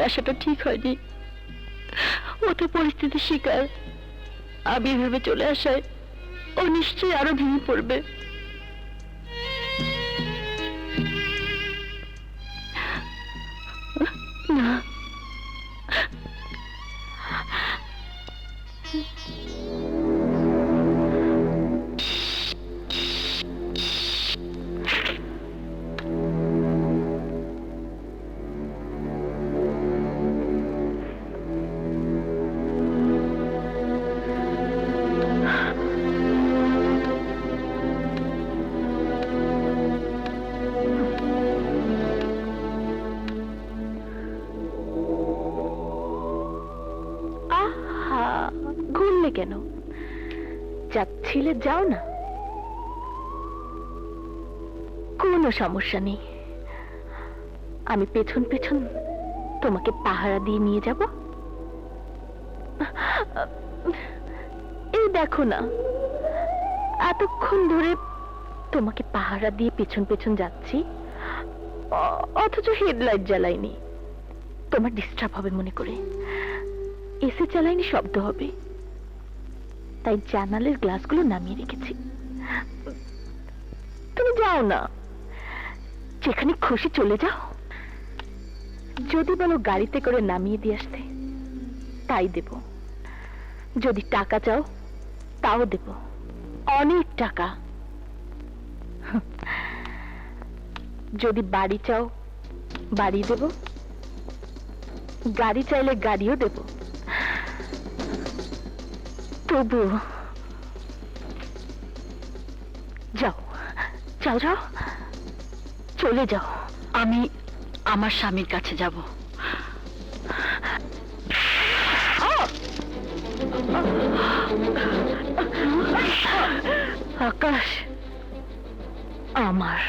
আসাটা ঠিক হয়নি। ও তো পরিস্থিতির শিকার। আমি ভেবে চলে আসায় ও নিশ্চয়ই আরো ভেঙে পড়বে। না, ঘুরলে কেন? যাচ্ছিলে যাও না, কোনো সমস্যা নেই। আমি পেছন পেছন তোমাকে পাহারা দিয়ে নিয়ে যাব। এই দেখো না, এতক্ষণ ধরে তোমাকে পাহারা দিয়ে পেছন পেছন যাচ্ছি, অথচ হেডলাইট জ্বালাইনি। তোমার ডিস্টার্ব হবে মনে করে এসি চালাইনি, শব্দ হবে, তাই জানালের গ্লাসগুলো নামিয়ে রেখেছি। তুমি যাও না, যেখানে খুশি চলে যাও। যদি বলো গাড়িতে করে নামিয়ে দিয়ে আসতে, তাই দেব। যদি টাকা চাও তাও দেব, অনেক টাকা। যদি বাড়ি চাও বাড়ি দেব, গাড়ি চাইলে গাড়িও দেব। তবু যাও যাও যাও, চলে যাও। আমি আমার স্বামীর কাছে যাব। আকাশ আমার,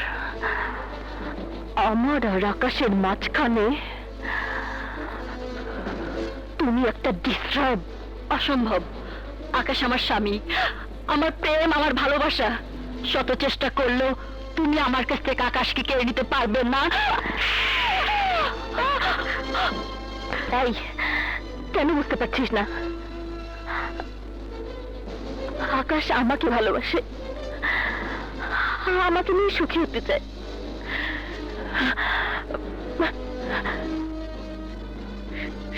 আমার আর আকাশের মাঝখানে তুমি একটা ডিস্টার্ব। অসম্ভব। আকাশ আমার স্বামী, আমার প্রেম, আমার ভালোবাসা। শত চেষ্টা করলেও তুমি আমার কাছ থেকে আকাশকে কেড়ে নিতে পারবে না। এই, কেন বুঝতে পারছিস না? আকাশ আমাকে ভালোবাসে, আমাকে নিয়ে সুখী হতে চায়।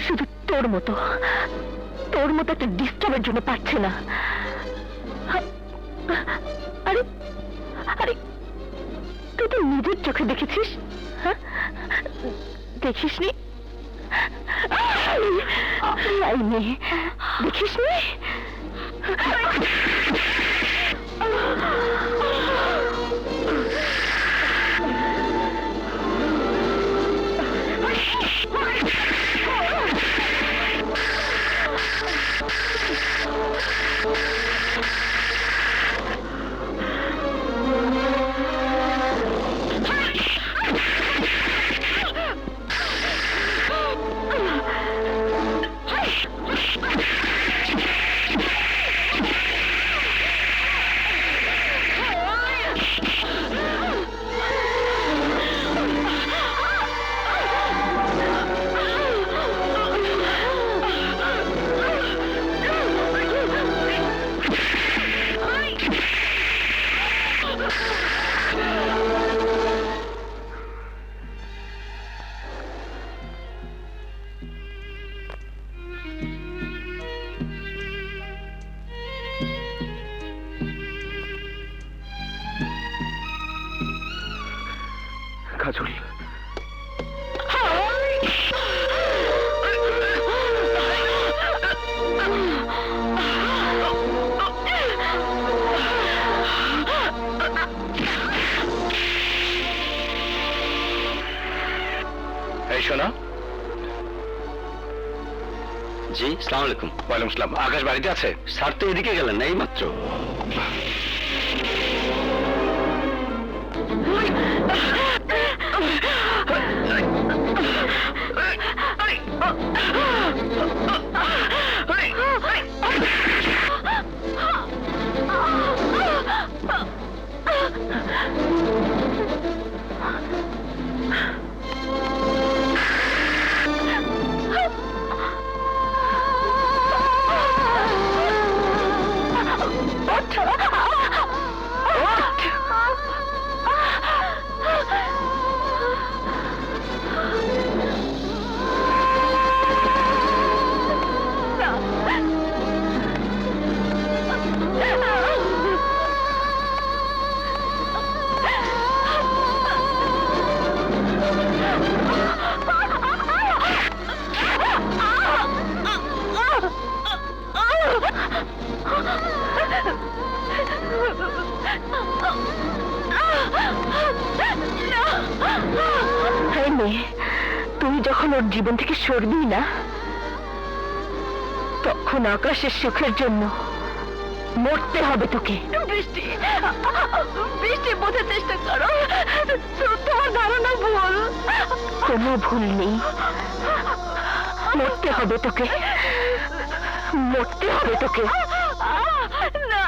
শুধু তোর মতো একটা ডিস্টার্বের জন্য পারছে না। আরে আরে, তুই তো নিজের চোখে দেখেছিস, হ্যাঁ? দেখিসনি? দেখিসনি? কাজল, এই শোনো। জি, আসসালামু আলাইকুম। ওয়ালাইকুম আসসালাম। আকাশ বাড়িতে আছে? স্যার তো এদিকে গেলেন না, এই মাত্র। মেয়ে, তুই যখন ওর জীবন থেকে সরবি না, তখন আকাশের সুখের জন্য মরতে হবে তোকে। বৃষ্টি, বৃষ্টি বোঝার চেষ্টা করো, তোমার ধারণা ভুল। কোনো ভুল নেই, মরতে হবে তোকে, মরতে হবে তোকে। না,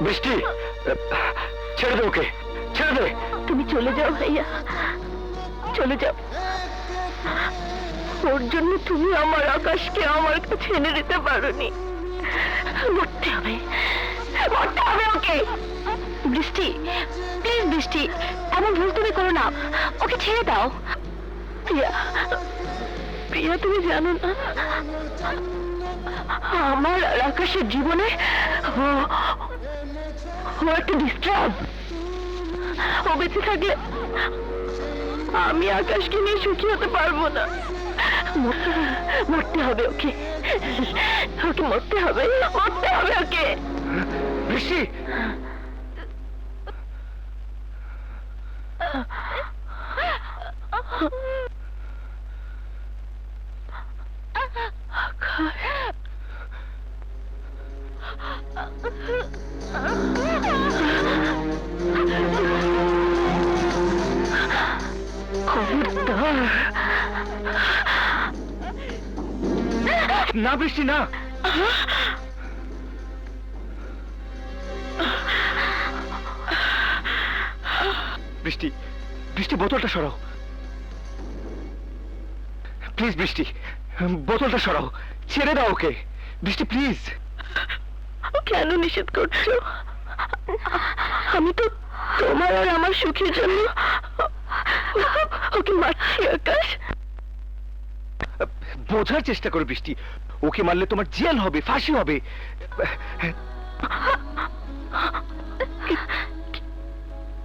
বৃষ্টি, ছেড়ে দে ওকে, ছেড়ে দে। তুমি চলে যাও ভাইয়া, চলে যাও। ওর জন্য তুমি আমার আকাশকে আমার কাছে এনে দিতে পারোনি। মরতে হবে, মরতে হবে ওকে। বৃষ্টি, প্লিজ বৃষ্টি, এমন ভুল তুমি করো না, ওকে ছেড়ে দাও। প্রিয়া, প্রিয়া, তুমি জানো না আমার আর আকাশের জীবনে ও একটা ডিস্টার্ব। ও বেঁচে থাকলে আমি আকাশকে নিয়ে সুখী হতে পারবো না। মরতে হবে ওকে, ওকে মরতে হবে, মরতে হবে ওকে। বৃষ্টি, খবরদার। না বৃষ্টি, না। বৃষ্টি, বৃষ্টি, বোতলটা সরাও প্লিজ। বৃষ্টি, বোতলটা সরাও, ছেড়ে দাও ওকে। বৃষ্টি প্লিজ। কেন নিষেধ করছো? আমি তো তোমার আর আমার সুখের জন্য ওকে মারছি। আকাশ, বোঝার চেষ্টা করো বৃষ্টি, ওকে মারলে তোমার জেল হবে, ফাঁসি হবে।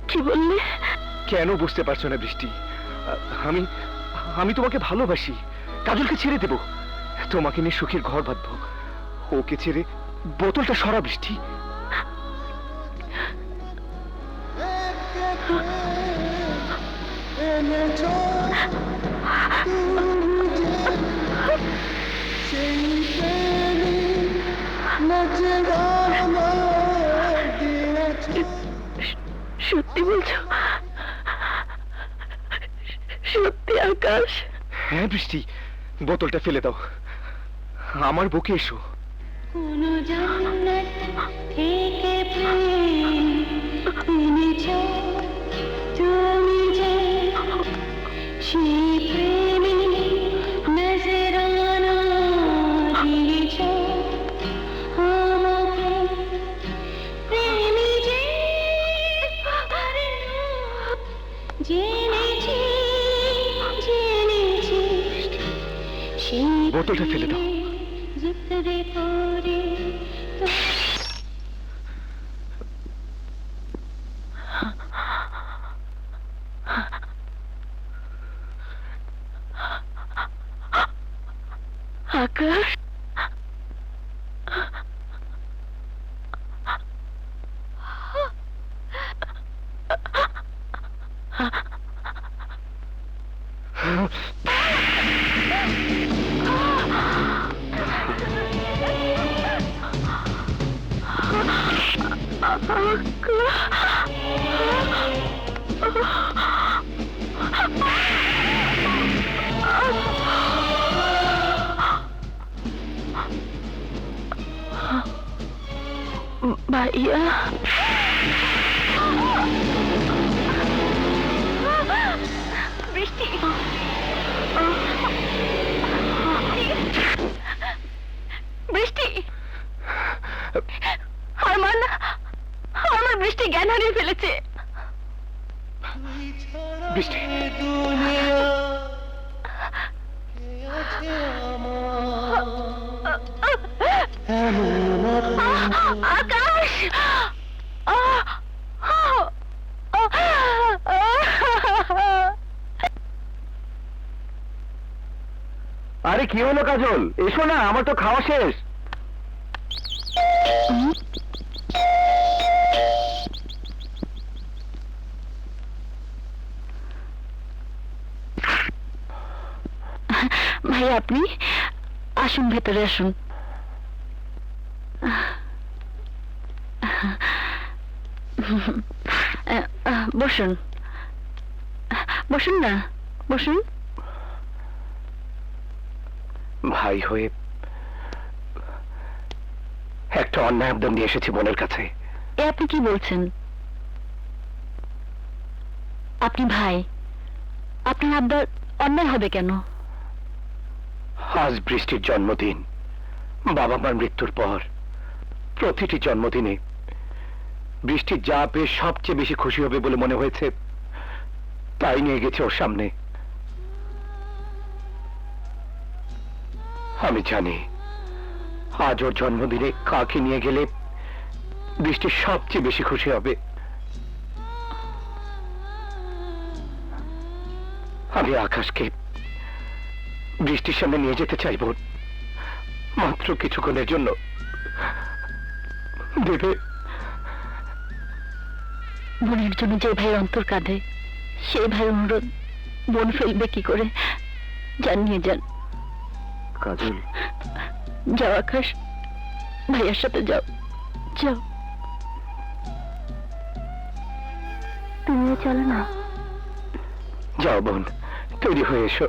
কি বললে? কেন বুঝতে পারছো না বৃষ্টি? আমি আমি তোমাকে ভালোবাসি। কাজলকে ছেড়ে দেব, তোমাকে নিয়ে সুখের ঘর বাঁধবো। ওকে ছেড়ে বোতলটা সরা বৃষ্টি। সত্যি বলছো? সত্যি আকাশ? হ্যাঁ বৃষ্টি, বোতলটা ফেলে দাও, আমার বুকে এসো। কোন জান্নাত থেকে প্রেম এনেছো তুমি যে, সেই প্রেমে নজরানা দিয়েছো আমাকে। প্রেমী যে করে না, জেনেছি জেনেছি সেই বোতলটা ফেলে দাও। জিতরে করে তো আকাশ, ভাইয়া, বৃষ্টি বৃষ্টি হারমান হারমান বৃষ্টি জ্ঞান হারিয়ে ফেলেছে। বৃষ্টি আকাশ আরে কি হলো কাজল, এসো না, আমার তো খাওয়া শেষ। ভাই আপনি আসুন, ভেতরে আসুন। বসুন বসুন না, বসুন। ভাই হয়ে একটা অন্যায় আবদার নিয়ে এসেছি বোনের কাছে। এ আপনি কি বলছেন? আপনি ভাই, আপনার আবদার অন্যায় হবে কেন? আজ বৃষ্টির জন্মদিন। বাবা মার মৃত্যুর পর প্রতিটি জন্মদিনে বৃষ্টি যা পেয়ে সবচেয়ে বেশি খুশি হবে বলে মনে হয়েছে তাই নিয়ে গেছে ওর সামনে। আমি জানি আজ ওর জন্মদিনে কাকে নিয়ে গেলে বৃষ্টি সবচেয়ে বেশি খুশি হবে। আমি আকাশকে বৃষ্টির সামনে নিয়ে যেতে চাইব, মাত্র কিছুক্ষণের জন্য। দেবে? বোনের জন্য যে ভাই অন্তর কাঁদে, সেই ভাই অনুরোধ বোন ফেলবে কি করে? যান, নিয়ে যান। কাজল, যাও আকাশ, ভাইয়ার সাথে যাও, যাও। তুমিও চলো না। যাও বোন, তৈরি হয়ে এসো।